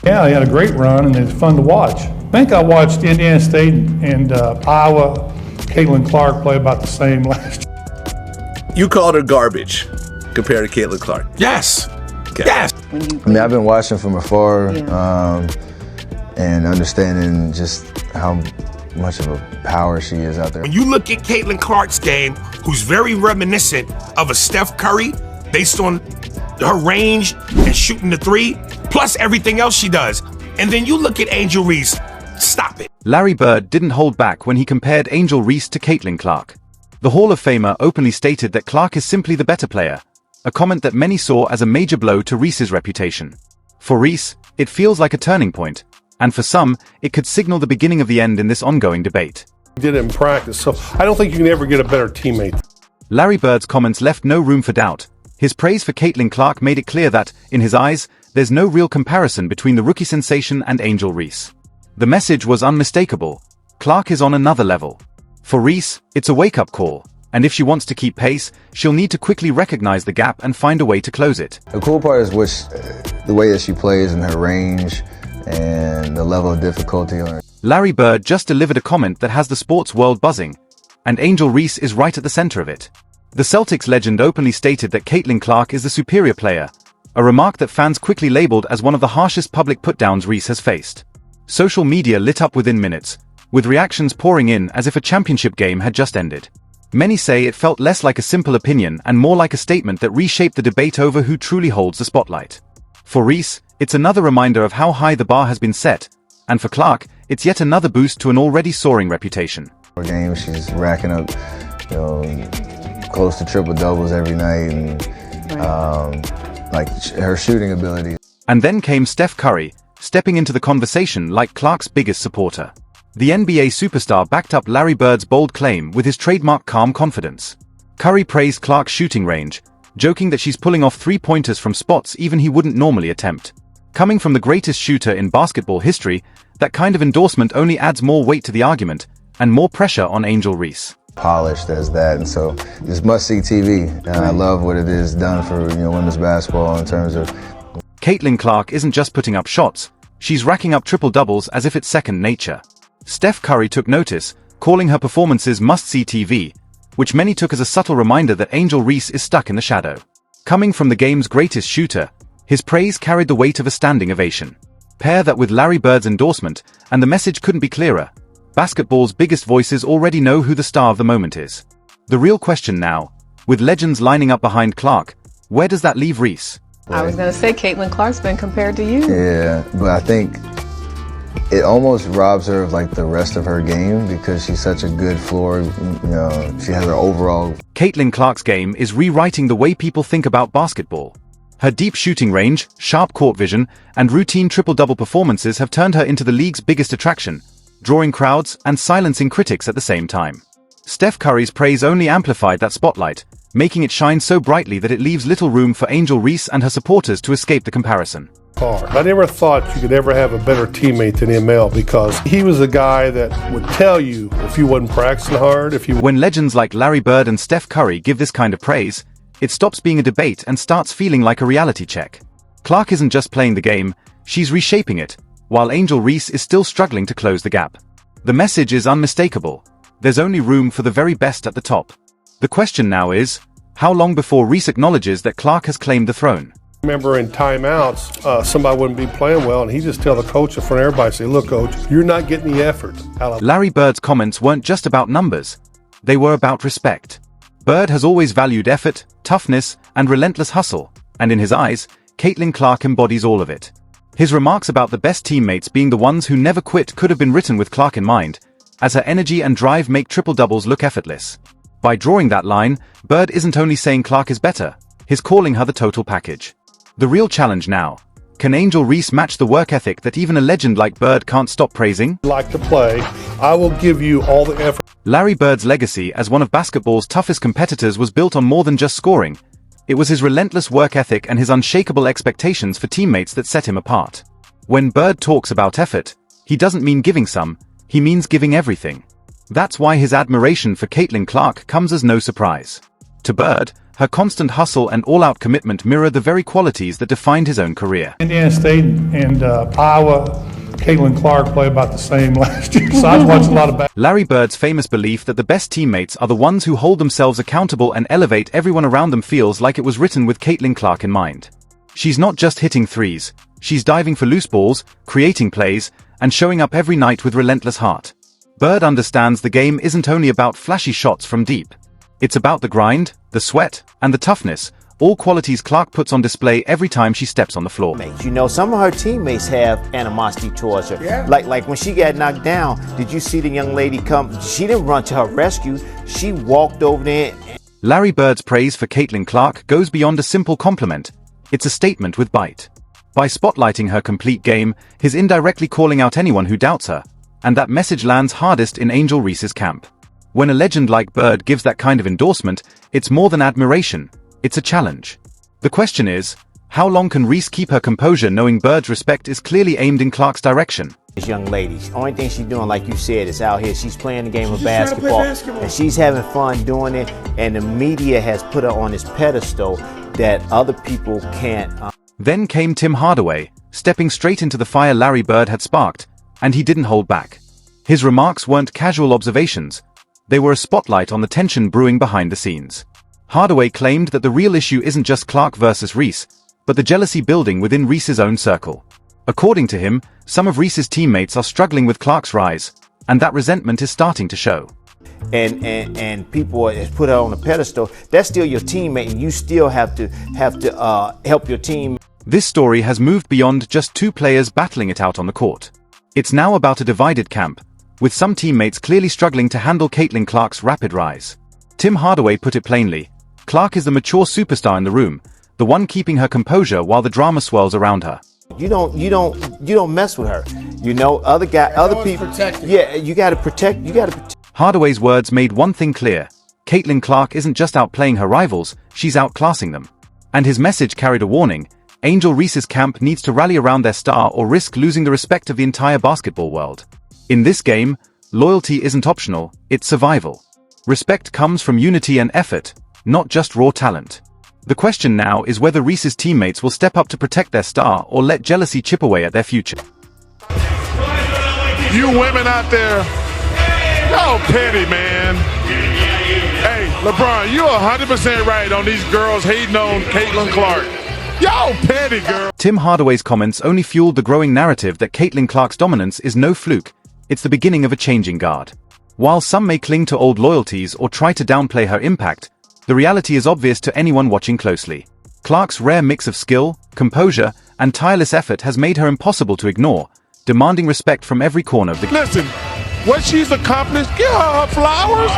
Yeah, he had a great run, and it's fun to watch. I think I watched Indiana State and Iowa. Caitlin Clark play about the same last year. You called her garbage compared to Caitlin Clark. Yes. Okay. Yes. I mean, I've been watching from afar and understanding just how much of a power she is out there. When you look at Caitlin Clark's game, who's very reminiscent of a Steph Curry based on her range and shooting the three, plus everything else she does. And then you look at Angel Reese. Stop it. Larry Bird didn't hold back when he compared Angel Reese to Caitlin Clark. The Hall of Famer openly stated that Clark is simply the better player, a comment that many saw as a major blow to Reese's reputation. For Reese, it feels like a turning point, and for some, it could signal the beginning of the end in this ongoing debate. He did it in practice, so I don't think you can ever get a better teammate. Larry Bird's comments left no room for doubt. His praise for Caitlin Clark made it clear that, in his eyes, there's no real comparison between the rookie sensation and Angel Reese. The message was unmistakable. Clark is on another level. For Reese, it's a wake-up call, and if she wants to keep pace, she'll need to quickly recognize the gap and find a way to close it. The cool part is the way that she plays and her range and the level of difficulty on her. Larry Bird just delivered a comment that has the sports world buzzing, and Angel Reese is right at the center of it. The Celtics legend openly stated that Caitlin Clark is the superior player, a remark that fans quickly labeled as one of the harshest public put-downs Reese has faced. Social media lit up within minutes, with reactions pouring in as if a championship game had just ended. Many say it felt less like a simple opinion and more like a statement that reshaped the debate over who truly holds the spotlight. For Reese, it's another reminder of how high the bar has been set, and for Clark, it's yet another boost to an already soaring reputation. Her game, she's racking up, close to triple doubles every night, and her shooting ability. And then came Steph Curry, stepping into the conversation like Clark's biggest supporter. The NBA superstar backed up Larry Bird's bold claim with his trademark calm confidence. Curry praised Clark's shooting range, joking that she's pulling off three-pointers from spots even he wouldn't normally attempt. Coming from the greatest shooter in basketball history, that kind of endorsement only adds more weight to the argument and more pressure on Angel Reese. Polished as that, and so it's must-see TV, and I love what it has done for women's basketball in terms of. Caitlin Clark isn't just putting up shots, she's racking up triple-doubles as if it's second nature. Steph Curry took notice, calling her performances must-see TV, which many took as a subtle reminder that Angel Reese is stuck in the shadow. Coming from the game's greatest shooter, his praise carried the weight of a standing ovation. Pair that with Larry Bird's endorsement, and the message couldn't be clearer. Basketball's biggest voices already know who the star of the moment is. The real question now, with legends lining up behind Clark, where does that leave Reese? I was going to say Caitlin Clark's been compared to you. Yeah, but I think it almost robs her of the rest of her game because she's such a good floor, she has her overall. Caitlin Clark's game is rewriting the way people think about basketball. Her deep shooting range, sharp court vision, and routine triple-double performances have turned her into the league's biggest attraction, drawing crowds and silencing critics at the same time. Steph Curry's praise only amplified that spotlight, making it shine so brightly that it leaves little room for Angel Reese and her supporters to escape the comparison. I never thought you could ever have a better teammate than ML because he was a guy that would tell you if you wasn't practicing hard, When legends like Larry Bird and Steph Curry give this kind of praise, it stops being a debate and starts feeling like a reality check. Clark isn't just playing the game, she's reshaping it, while Angel Reese is still struggling to close the gap. The message is unmistakable. There's only room for the very best at the top. The question now is, how long before Reese acknowledges that Clark has claimed the throne? I remember in timeouts, somebody wouldn't be playing well, and he just tell the coach in front of everybody, say, look, coach, you're not getting the effort. Larry Bird's comments weren't just about numbers. They were about respect. Bird has always valued effort, toughness, and relentless hustle, and in his eyes, Caitlin Clark embodies all of it. His remarks about the best teammates being the ones who never quit could have been written with Clark in mind, as her energy and drive make triple-doubles look effortless. By drawing that line, Bird isn't only saying Clark is better, he's calling her the total package. The real challenge now, can Angel Reese match the work ethic that even a legend like Bird can't stop praising? Like to play, I will give you all the effort. Larry Bird's legacy as one of basketball's toughest competitors was built on more than just scoring. It was his relentless work ethic and his unshakable expectations for teammates that set him apart. When Bird talks about effort, he doesn't mean giving some, he means giving everything. That's why his admiration for Caitlin Clark comes as no surprise. To Bird, Her constant hustle and all-out commitment mirror the very qualities that defined his own career. Indiana State and Iowa, Caitlin Clark play about the same last year, so I've watched a lot of basketball. Larry Bird's famous belief that the best teammates are the ones who hold themselves accountable and elevate everyone around them feels like it was written with Caitlin Clark in mind. She's not just hitting threes, she's diving for loose balls, creating plays, and showing up every night with relentless heart. Bird understands the game isn't only about flashy shots from deep. It's about the grind, the sweat, and the toughness, all qualities Clark puts on display every time she steps on the floor. You know, some of her teammates have animosity towards her. Yeah. Like when she got knocked down, did you see the young lady come? She didn't run to her rescue. She walked over there. Larry Bird's praise for Caitlin Clark goes beyond a simple compliment. It's a statement with bite. By spotlighting her complete game, he's indirectly calling out anyone who doubts her, and that message lands hardest in Angel Reese's camp. When a legend like Bird gives that kind of endorsement, it's more than admiration, it's a challenge. The question is, how long can Reese keep her composure knowing Bird's respect is clearly aimed in Clark's direction? This young lady, only thing she's doing, like you said, is out here. She's playing the game of basketball, and she's having fun doing it. And the media has put her on this pedestal that other people can't. Then came Tim Hardaway, stepping straight into the fire Larry Bird had sparked, and he didn't hold back. His remarks weren't casual observations. They were a spotlight on the tension brewing behind the scenes. Hardaway claimed that the real issue isn't just Clark versus Reese, but the jealousy building within Reese's own circle. According to him, some of Reese's teammates are struggling with Clark's rise, and that resentment is starting to show. And people has put her on a pedestal. That's still your teammate, and you still have to help your team. This story has moved beyond just two players battling it out on the court. It's now about a divided camp, with some teammates clearly struggling to handle Caitlin Clark's rapid rise. Tim Hardaway put it plainly, Clark is the mature superstar in the room, the one keeping her composure while the drama swirls around her. You don't mess with her. You know, other people. Yeah, you got to protect. Hardaway's words made one thing clear. Caitlin Clark isn't just outplaying her rivals, she's outclassing them. And his message carried a warning. Angel Reese's camp needs to rally around their star or risk losing the respect of the entire basketball world. In this game, loyalty isn't optional, it's survival. Respect comes from unity and effort, not just raw talent. The question now is whether Reese's teammates will step up to protect their star or let jealousy chip away at their future. You women out there, y'all petty, man. Hey, LeBron, you're 100% right on these girls hating on Caitlin Clark. Y'all petty, girl. Tim Hardaway's comments only fueled the growing narrative that Caitlin Clark's dominance is no fluke. It's the beginning of a changing guard. While some may cling to old loyalties or try to downplay her impact, the reality is obvious to anyone watching closely. Clark's rare mix of skill, composure, and tireless effort has made her impossible to ignore, demanding respect from every corner of the game. Listen, what she's accomplished, give her flowers.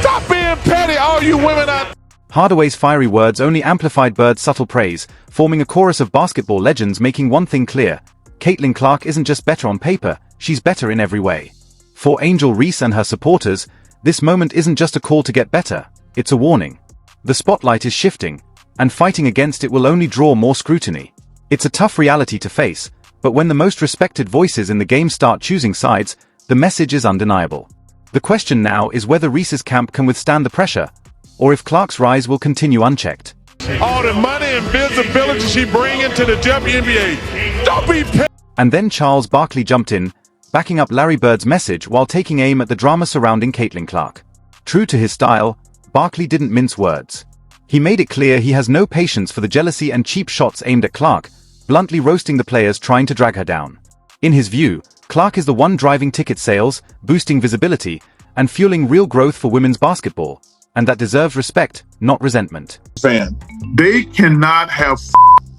Stop being petty, all you women out. Hardaway's fiery words only amplified Bird's subtle praise, forming a chorus of basketball legends making one thing clear. Caitlin Clark isn't just better on paper, she's better in every way. For Angel Reese and her supporters, this moment isn't just a call to get better, it's a warning. The spotlight is shifting, and fighting against it will only draw more scrutiny. It's a tough reality to face, but when the most respected voices in the game start choosing sides, the message is undeniable. The question now is whether Reese's camp can withstand the pressure, or if Clark's rise will continue unchecked. All the money and visibility she bring into the WNBA. Don't be petty. And then Charles Barkley jumped in, backing up Larry Bird's message while taking aim at the drama surrounding Caitlin Clark. True to his style, Barkley didn't mince words. He made it clear he has no patience for the jealousy and cheap shots aimed at Clark, bluntly roasting the players trying to drag her down. In his view, Clark is the one driving ticket sales, boosting visibility, and fueling real growth for women's basketball, and that deserves respect, not resentment. They cannot have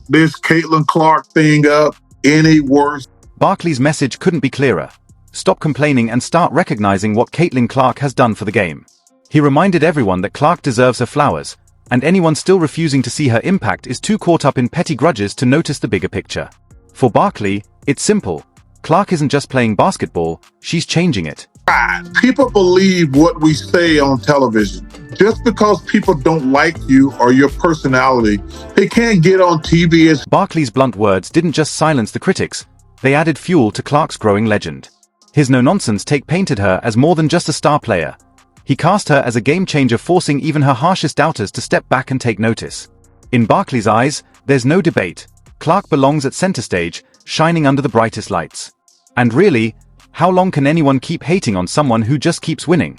this Caitlin Clark thing up any worse. Barkley's message couldn't be clearer. Stop complaining and start recognizing what Caitlin Clark has done for the game. He reminded everyone that Clark deserves her flowers, and anyone still refusing to see her impact is too caught up in petty grudges to notice the bigger picture. For Barkley, it's simple. Clark isn't just playing basketball, she's changing it. People believe what we say on television. Just because people don't like you or your personality, they can't get on TV as... Barkley's blunt words didn't just silence the critics, they added fuel to Clark's growing legend. His no-nonsense take painted her as more than just a star player. He cast her as a game-changer, forcing even her harshest doubters to step back and take notice. In Barkley's eyes, there's no debate. Clark belongs at center stage, shining under the brightest lights. And really, how long can anyone keep hating on someone who just keeps winning?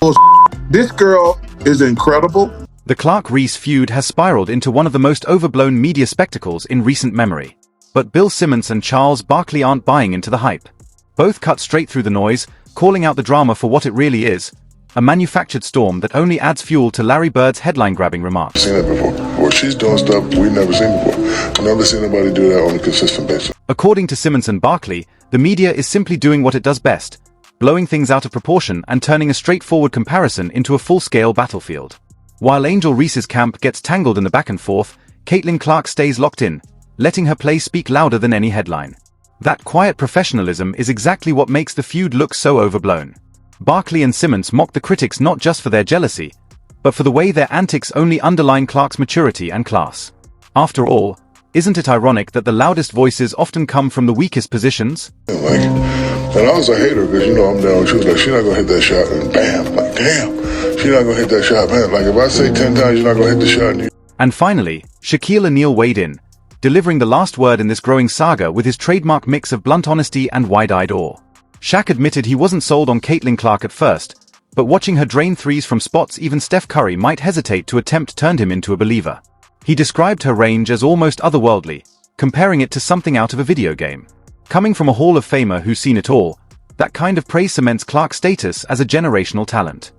This girl is incredible. The Clark-Reese feud has spiraled into one of the most overblown media spectacles in recent memory. But Bill Simmons and Charles Barkley aren't buying into the hype. Both cut straight through the noise, calling out the drama for what it really is: a manufactured storm that only adds fuel to Larry Bird's headline-grabbing remarks. Seen that before. Well, she's doing stuff we've never seen before. I've never seen anybody do that on a consistent basis. According to Simmons and Barkley, the media is simply doing what it does best: blowing things out of proportion and turning a straightforward comparison into a full-scale battlefield. While Angel Reese's camp gets tangled in the back and forth, Caitlin Clark stays locked in, letting her play speak louder than any headline. That quiet professionalism is exactly what makes the feud look so overblown. Barkley and Simmons mock the critics not just for their jealousy, but for the way their antics only underline Clark's maturity and class. After all, isn't it ironic that the loudest voices often come from the weakest positions? And I was a hater because, I'm down. She was like, she's not going to hit that shot, and bam, like, damn, she's not going to hit that shot, man. Like, if I say 10 times you're not going to hit the shot. And finally, Shaquille O'Neal weighed in, delivering the last word in this growing saga with his trademark mix of blunt honesty and wide-eyed awe. Shaq admitted he wasn't sold on Caitlin Clark at first, but watching her drain threes from spots even Steph Curry might hesitate to attempt turned him into a believer. He described her range as almost otherworldly, comparing it to something out of a video game. Coming from a Hall of Famer who's seen it all, that kind of praise cements Clark's status as a generational talent.